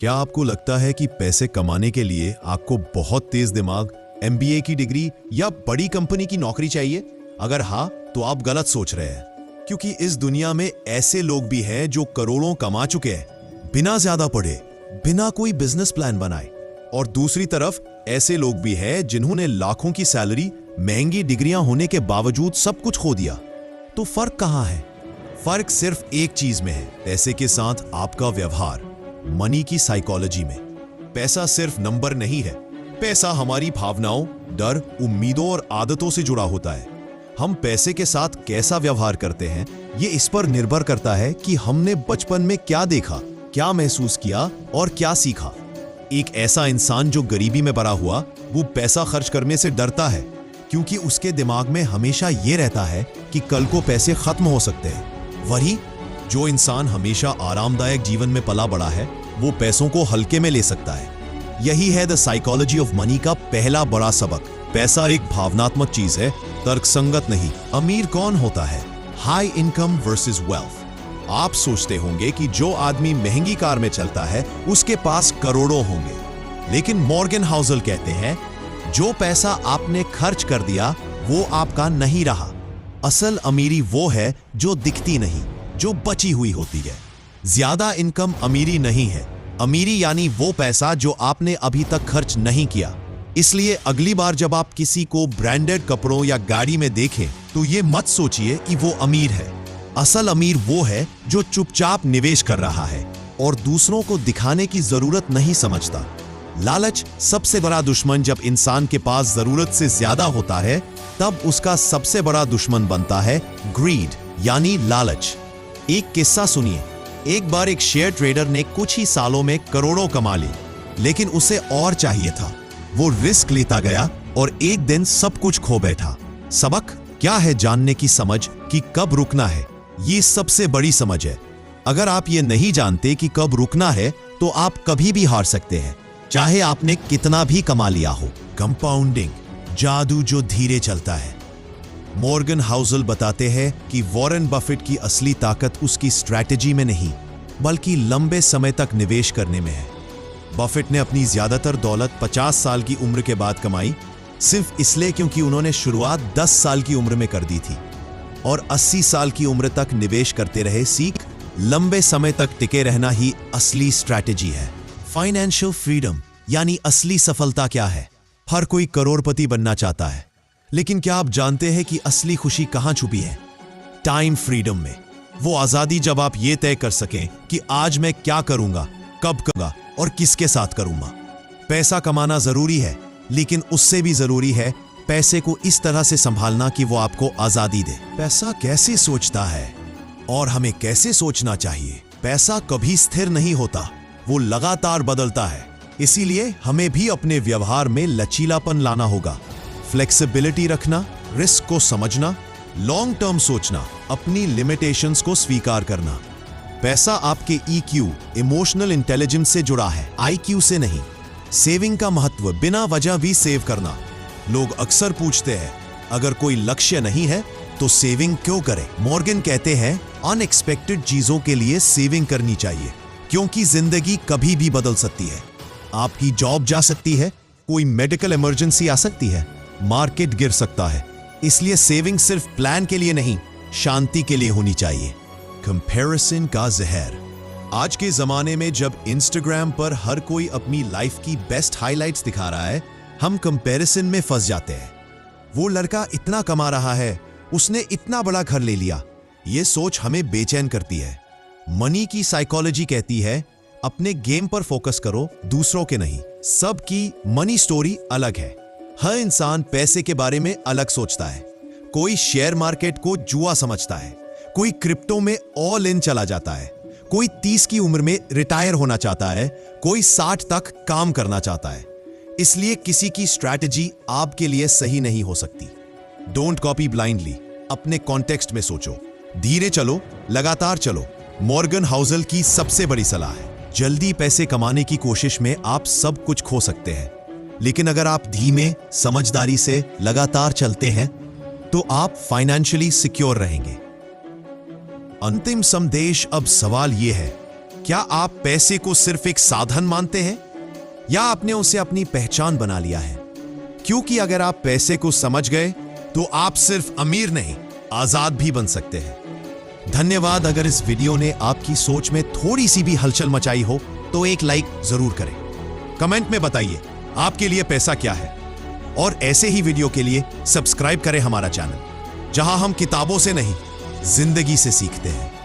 क्या आपको लगता है कि पैसे कमाने के लिए आपको बहुत तेज दिमाग, एमबीए की डिग्री या बड़ी कंपनी की नौकरी चाहिए? अगर हाँ, तो आप गलत सोच रहे हैं, क्योंकि इस दुनिया में ऐसे लोग भी हैं जो करोड़ों कमा चुके हैं बिना ज्यादा पढ़े, बिना कोई बिजनेस प्लान बनाए। और दूसरी तरफ ऐसे लोग भी हैं जिन्होंने लाखों की सैलरी, महंगी डिग्रियां होने के बावजूद सब कुछ खो दिया। तो फर्क कहां है? फर्क सिर्फ एक चीज में है, पैसे के साथ आपका व्यवहार, मनी की साइकोलॉजी में। पैसा सिर्फ नंबर नहीं है, पैसा हमारी भावनाओं, डर, उम्मीदों और आदतों से जुड़ा होता है। हम पैसे के साथ कैसा व्यवहार करते हैं, ये इस पर निर्भर करता है कि हमने बचपन में क्या देखा, क्या महसूस किया और क्या सीखा। एक ऐसा इंसान जो गरीबी में बड़ा हुआ, वो पैसा खर्च करने से डरता है, क्योंकि उसके दिमाग में हमेशा ये रहता है कि कल को पैसे खत्म हो सकते हैं। वही जो इंसान हमेशा आरामदायक जीवन में पला बड़ा है, वो पैसों को हल्के में ले सकता है। यही है द साइकोलॉजी ऑफ मनी का पहला बड़ा सबक। पैसा एक भावनात्मक चीज है, तर्कसंगत नहीं। अमीर कौन होता है? High income versus wealth. आप सोचते होंगे कि जो आदमी महंगी कार में चलता है उसके पास करोड़ों होंगे, लेकिन मॉर्गन हाउसल कहते हैं जो पैसा आपने खर्च कर दिया वो आपका नहीं रहा। असल अमीरी वो है जो दिखती नहीं, जो बची हुई होती है। ज्यादा इनकम अमीरी नहीं है। अमीरी यानी वो पैसा जो आपने अभी तक खर्च नहीं किया। इसलिए अगली बार जब आप किसी को ब्रांडेड कपड़ों या गाड़ी में देखें तो ये मत सोचिए कि वो अमीर है। असल अमीर वो है जो चुपचाप निवेश कर रहा है और दूसरों को दिखाने की जरूरत नहीं समझता। लालच सबसे बड़ा दुश्मन। जब इंसान के पास जरूरत से ज्यादा होता है, तब उसका सबसे बड़ा दुश्मन बनता है ग्रीड यानी लालच। एक किस्सा सुनिए। एक बार एक शेयर ट्रेडर ने कुछ ही सालों में करोड़ों कमा ली, लेकिन उसे और चाहिए था। वो रिस्क लेता गया और एक दिन सब कुछ खो बैठा। सबक क्या है? जानने की समझ कि कब रुकना है। ये सबसे बड़ी समझ है। अगर आप ये नहीं जानते कि कब रुकना है, तो आप कभी भी हार सकते हैं, चाहे आपने कितना भी कमा लिया हो। कंपाउंडिंग, जादू जो धीरे चलता है। मॉर्गन हाउसल बताते हैं कि वॉरेन बफेट की असली ताकत उसकी स्ट्रैटेजी में नहीं, बल्कि लंबे समय तक निवेश करने में है। बफेट ने अपनी ज्यादातर दौलत 50 साल की उम्र के बाद कमाई, सिर्फ इसलिए क्योंकि उन्होंने शुरुआत 10 साल की उम्र में कर दी थी और 80 साल की उम्र तक निवेश करते रहे। सीख, लंबे समय तक टिके रहना ही असली स्ट्रैटेजी है। फाइनेंशियल फ्रीडम यानी असली सफलता क्या है? हर कोई करोड़पति बनना चाहता है, लेकिन क्या आप जानते हैं कि असली खुशी कहां छुपी है? टाइम फ्रीडम में। वो आजादी जब आप ये तय कर सकें कि आज मैं क्या करूंगा, कब करूंगा और किसके साथ करूंगा। पैसा कमाना जरूरी है, लेकिन उससे भी जरूरी है पैसे को इस तरह से संभालना कि वो आपको आजादी दे। पैसा कैसे सोचता है और हमें कैसे सोचना चाहिए? पैसा कभी स्थिर नहीं होता, वो लगातार बदलता है। इसीलिए हमें भी अपने व्यवहार में लचीलापन लाना होगा। फ्लेक्सिबिलिटी रखना, रिस्क को समझना, लॉन्ग टर्म सोचना, अपनी लिमिटेशंस को स्वीकार करना। पैसा आपके EQ, इमोशनल इंटेलिजेंस से जुड़ा है, IQ से नहीं। सेविंग का महत्व, बिना वजह भी सेव करना। लोग अक्सर पूछते हैं, अगर कोई लक्ष्य नहीं है तो सेविंग क्यों करें? मॉर्गन कहते हैं अनएक्सपेक्टेड चीजों के लिए सेविंग करनी चाहिए, क्योंकि जिंदगी कभी भी बदल सकती है। आपकी जॉब जा सकती है, कोई मेडिकल इमरजेंसी आ सकती है, मार्केट गिर सकता है। इसलिए सेविंग सिर्फ प्लान के लिए नहीं, शांति के लिए होनी चाहिए। कंपैरिजन का जहर। आज के जमाने में जब इंस्टाग्राम पर हर कोई अपनी लाइफ की बेस्ट हाइलाइट्स दिखा रहा है, हम कंपैरिजन में फंस जाते हैं। वो लड़का इतना कमा रहा है, उसने इतना बड़ा घर ले लिया। ये सोच हमें बेचैन करती है। मनी की साइकोलॉजी कहती है अपने गेम पर फोकस करो, दूसरों के नहीं। सबकी मनी स्टोरी अलग है। हर इंसान पैसे के बारे में अलग सोचता है। कोई शेयर मार्केट को जुआ समझता है, कोई क्रिप्टो में ऑल इन चला जाता है, कोई 30 की उम्र में रिटायर होना चाहता है, कोई 60 तक काम करना चाहता है। इसलिए किसी की स्ट्रैटेजी आपके लिए सही नहीं हो सकती। डोंट कॉपी ब्लाइंडली, अपने कॉन्टेक्स्ट में सोचो, धीरे चलो, लगातार चलो। मॉर्गन हाउसल की सबसे बड़ी सलाह है, जल्दी पैसे कमाने की कोशिश में आप सब कुछ खो सकते हैं, लेकिन अगर आप धीमे, समझदारी से लगातार चलते हैं तो आप फाइनेंशियली सिक्योर रहेंगे। अंतिम संदेश। अब सवाल यह है क्या आप पैसे को सिर्फ एक साधन मानते हैं या आपने उसे अपनी पहचान बना लिया है? क्योंकि अगर आप पैसे को समझ गए तो आप सिर्फ अमीर नहीं, आजाद भी बन सकते हैं। धन्यवाद। अगर इस वीडियो ने आपकी सोच में थोड़ी सी भी हलचल मचाई हो तो एक लाइक जरूर करें। कमेंट में बताइए आपके लिए पैसा क्या है, और ऐसे ही वीडियो के लिए सब्सक्राइब करें हमारा चैनल, जहां हम किताबों से नहीं जिंदगी से सीखते हैं।